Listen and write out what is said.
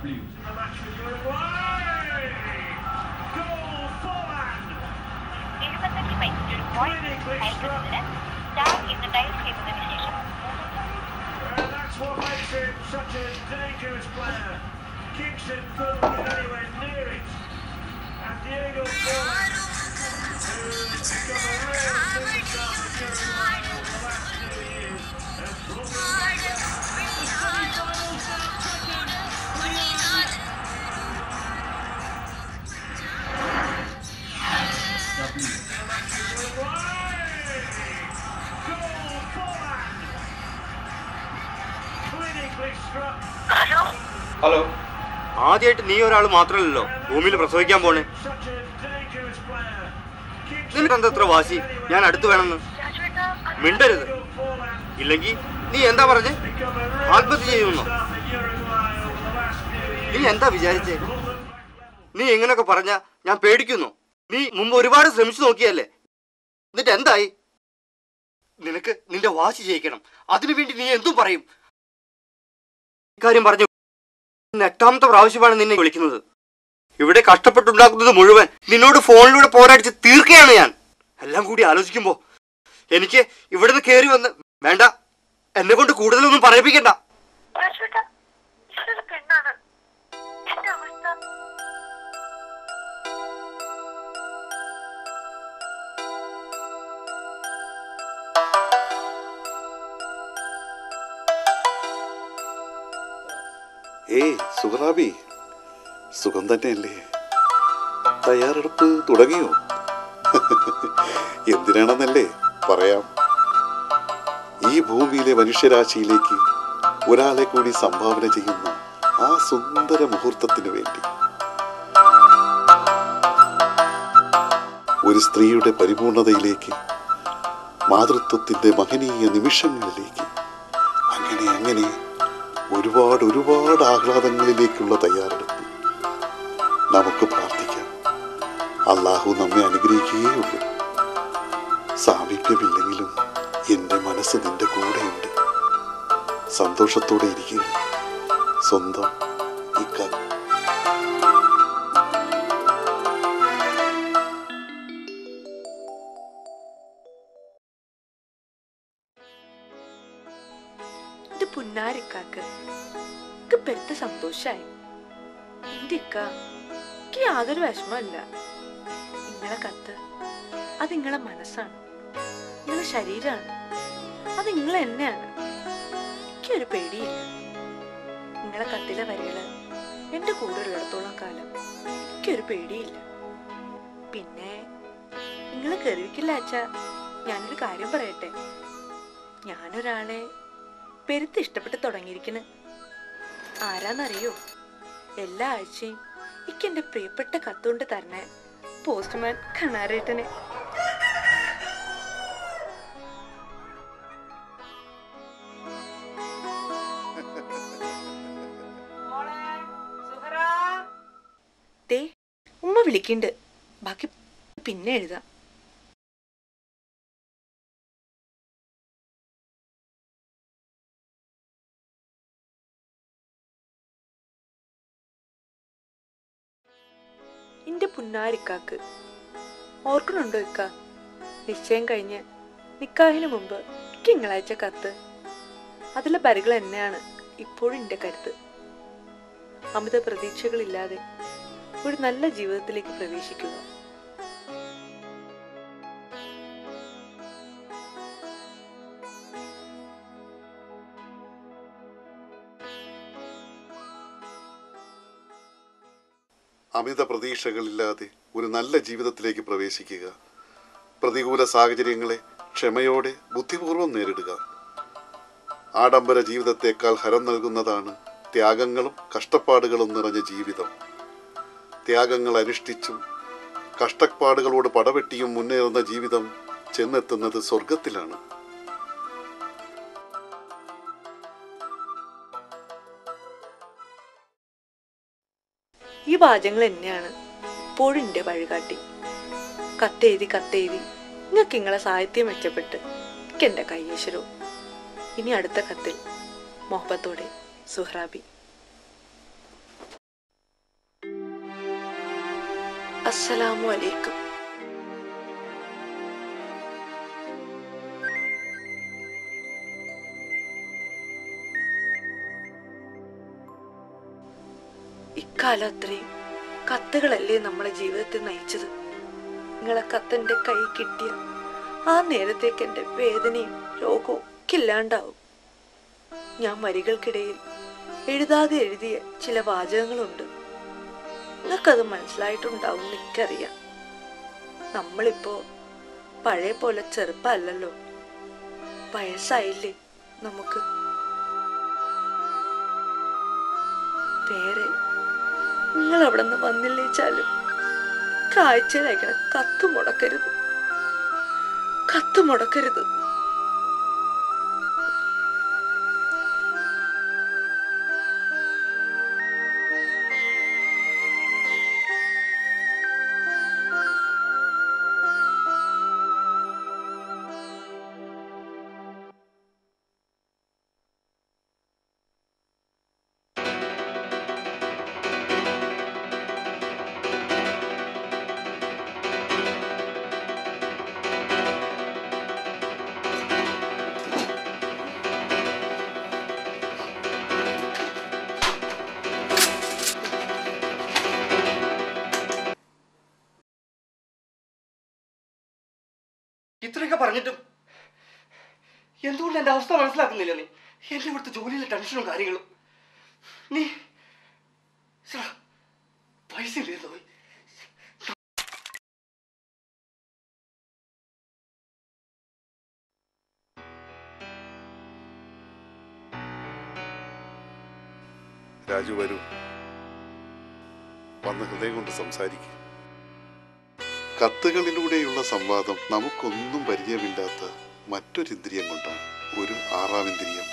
That's what makes him such a dangerous player. Kicks it couldn't get anywhere near it. And Diego Forlan, who's become a real superstar for Uruguay over the last 2 years, has brought them back to the semi-finals now, tracking hello, ആദ്യമായിട്ട് നീ ഒരാൾ മാത്രമല്ലല്ലോ ഭൂമിയിൽ പ്രസവിക്കാൻ പോണേ. നിനക്കെന്താ എത്ര വാശി ഞാൻ അടുത്ത് വേണമെന്ന്? മിണ്ടരുത്, ഇല്ലെങ്കിൽ നീ എന്താ പറഞ്ഞേ? ആത്മഹത്യ ചെയ്യുന്നോ? നീ എന്താ വിചാരിച്ചേ? നീ ഇങ്ങനൊക്കെ പറഞ്ഞ ഞാൻ പേടിക്കുന്നു. നീ മുമ്പ് ഒരുപാട് ശ്രമിച്ചു നോക്കിയല്ലേ, എന്നിട്ട് എന്തായി? നിനക്ക് നിന്റെ വാശി ജയിക്കണം, അതിനുവേണ്ടി നീ എന്തും പറയും. ഇക്കാര്യം പറഞ്ഞു 8ാമത്തെ പ്രാവശ്യമാണ് നിന്നെ വിളിക്കുന്നത്. ഇവിടെ കഷ്ടപ്പെട്ടുണ്ടാക്കുന്നത് മുഴുവൻ നിന്നോട് ഫോണിലൂടെ പോരാടിച്ച് തീർക്കുകയാണ് ഞാൻ. എല്ലാം കൂടി ആലോചിക്കുമ്പോ എനിക്ക് ഇവിടുന്ന് കയറി വന്ന് വേണ്ട, എന്നെ കൊണ്ട് കൂടുതലൊന്നും പറയിപ്പിക്കണ്ട. ഏയ് സുഹറാബി, സുഖം തന്നെയല്ലേ? തയ്യാറെടുപ്പ് തുടങ്ങിയോ? എന്തിനാണെന്നല്ലേ പറയാം. ഈ ഭൂമിയിലെ മനുഷ്യരാശിയിലേക്ക് ഒരാളെ കൂടി സംഭാവന ചെയ്യുന്ന ആ സുന്ദര മുഹൂർത്തത്തിനു വേണ്ടി, ഒരു സ്ത്രീയുടെ പരിപൂർണതയിലേക്ക്, മാതൃത്വത്തിന്റെ മഹനീയ നിമിഷങ്ങളിലേക്ക്, അങ്ങനെ അങ്ങനെ ഒരുപാട് ഒരുപാട് ആഹ്ലാദങ്ങളിലേക്കുള്ള തയ്യാറെടുപ്പ്. നമുക്ക് പ്രാർത്ഥിക്കാം, അള്ളാഹു നമ്മെ അനുഗ്രഹിക്കുകയുള്ളൂ. സാമീപ്യമില്ലെങ്കിലും എൻ്റെ മനസ്സ് നിന്റെ കൂടെയുണ്ട്. സന്തോഷത്തോടെ ഇരിക്കുക. സ്വന്തം ഇക്ക. പുന്നാരിക്കാക്ക് പെരുത്ത സന്തോഷായി. എന്റെ ഇക്ക യാതൊരു വിഷമമില്ല. നിങ്ങളെ കത്ത് അത് നിങ്ങളെ മനസ്സാണ്, നിങ്ങളെ ശരീരമാണ്, അത് നിങ്ങൾ തന്നെയാണ്. എനിക്കൊരു പേടിയില്ല. നിങ്ങളെ കത്തിലെ വരികള് എന്റെ കൂടെ ഉള്ളിടത്തോളം കാലം എനിക്കൊരു പേടിയില്ല. പിന്നെ നിങ്ങൾ കരുവിക്കില്ല അച്ഛാ. ഞാനൊരു കാര്യം പറയട്ടെ. ഞാനൊരാളെ പെരുത്ത് ഇഷ്ടപ്പെട്ട് തുടങ്ങിയിരിക്കുന്നു. ആരാന്നറിയോ? എല്ലാ ആഴ്ചയും എന്റെ പ്രിയപ്പെട്ട കത്തുകൊണ്ട് തരണേ പോസ്റ്റ്മാൻ കണാരേട്ടനെ. ദേ ഉമ്മ വിളിക്കണ്ട്, ബാക്കി പിന്നെ എഴുതാം. എന്റെ പുന്നാരിക്കാക്ക് ഓർക്കണുണ്ടോ ഇക്ക? നിശ്ചയം കഴിഞ്ഞ് നിക്കാഹിന് മുമ്പ് എനിക്ക് തിങ്കളാഴ്ച കത്ത്. അതിലെ വരികൾ തന്നെയാണ് ഇപ്പോഴും എൻ്റെ കരുത്ത്. അമിത പ്രതീക്ഷകളില്ലാതെ ഒരു നല്ല ജീവിതത്തിലേക്ക് പ്രവേശിക്കുക. അമിത പ്രതീക്ഷകളില്ലാതെ ഒരു നല്ല ജീവിതത്തിലേക്ക് പ്രവേശിക്കുക. പ്രതികൂല സാഹചര്യങ്ങളെ ക്ഷമയോടെ ബുദ്ധിപൂർവം നേരിടുക. ആഡംബര ജീവിതത്തേക്കാൾ ഹരം നൽകുന്നതാണ് ത്യാഗങ്ങളും കഷ്ടപ്പാടുകളും നിറഞ്ഞ ജീവിതം. ത്യാഗങ്ങൾ അനുഷ്ഠിച്ചും കഷ്ടപ്പാടുകളോട് പടവെട്ടിയും മുന്നേറുന്ന ജീവിതം ചെന്നെത്തുന്നത് സ്വർഗത്തിലാണ്. ഈ വാചകങ്ങൾ തന്നെയാണ് ഇപ്പോഴും എൻ്റെ വഴികാട്ടി. കത്തെഴുതി നിങ്ങൾക്ക് നിങ്ങളെ സാഹിത്യം മെച്ചപ്പെട്ട് എൻ്റെ കയ്യേശ്വരവും. ഇനി അടുത്ത കത്തിൽ മുഹബത്തോടെ സുഹ്റാബി. അസ്സലാമു അലൈക്കും. ഇക്കാലം അത്രയും കത്തുകളല്ലേ നമ്മളെ ജീവിതത്തെ നയിച്ചത്. നിങ്ങളെ കത്തെന്റെ കൈ കിട്ടിയ ആ നേരത്തേക്ക് എൻ്റെ വേദനയും രോഗവും ഒക്കെ ഇല്ലാണ്ടാവും. ഞാൻ വരികൾക്കിടയിൽ എഴുതാതെ എഴുതിയ ചില വാചകങ്ങളുണ്ട്. നിങ്ങൾക്കത് മനസ്സിലായിട്ടുണ്ടാവും എനിക്കറിയാം. നമ്മളിപ്പോ പഴയ പോലെ ചെറുപ്പമല്ലല്ലോ, വയസ്സായില്ലേ നമുക്ക്. വേറെ നിങ്ങൾ അവിടെ നിന്ന് വന്നില്ലേച്ചാലും കാഴ്ചയിലയക്കണ കത്ത് മുടക്കരുത്, കത്ത് മുടക്കരുത്. ഇത്രയൊക്കെ പറഞ്ഞിട്ടും എന്തുകൊണ്ട് എൻ്റെ അവസ്ഥ മനസ്സിലാക്കുന്നില്ല നീ? എൻ്റെ ഇവിടുത്തെ ജോലിയിലെ ടെൻഷനും കാര്യങ്ങളും. നീ പൈസ ഇല്ലായിരുന്നു പോയി. രാജു വരൂ, വന്ന് ഹൃദയം കൊണ്ട് സംസാരിക്കും. കത്തുകളിലൂടെയുള്ള സംവാദം നമുക്കൊന്നും പരിചയമില്ലാത്ത മറ്റൊരിന്ദ്രിയം കൊണ്ടാണ്, ഒരു ആറാം ഇന്ദ്രിയം.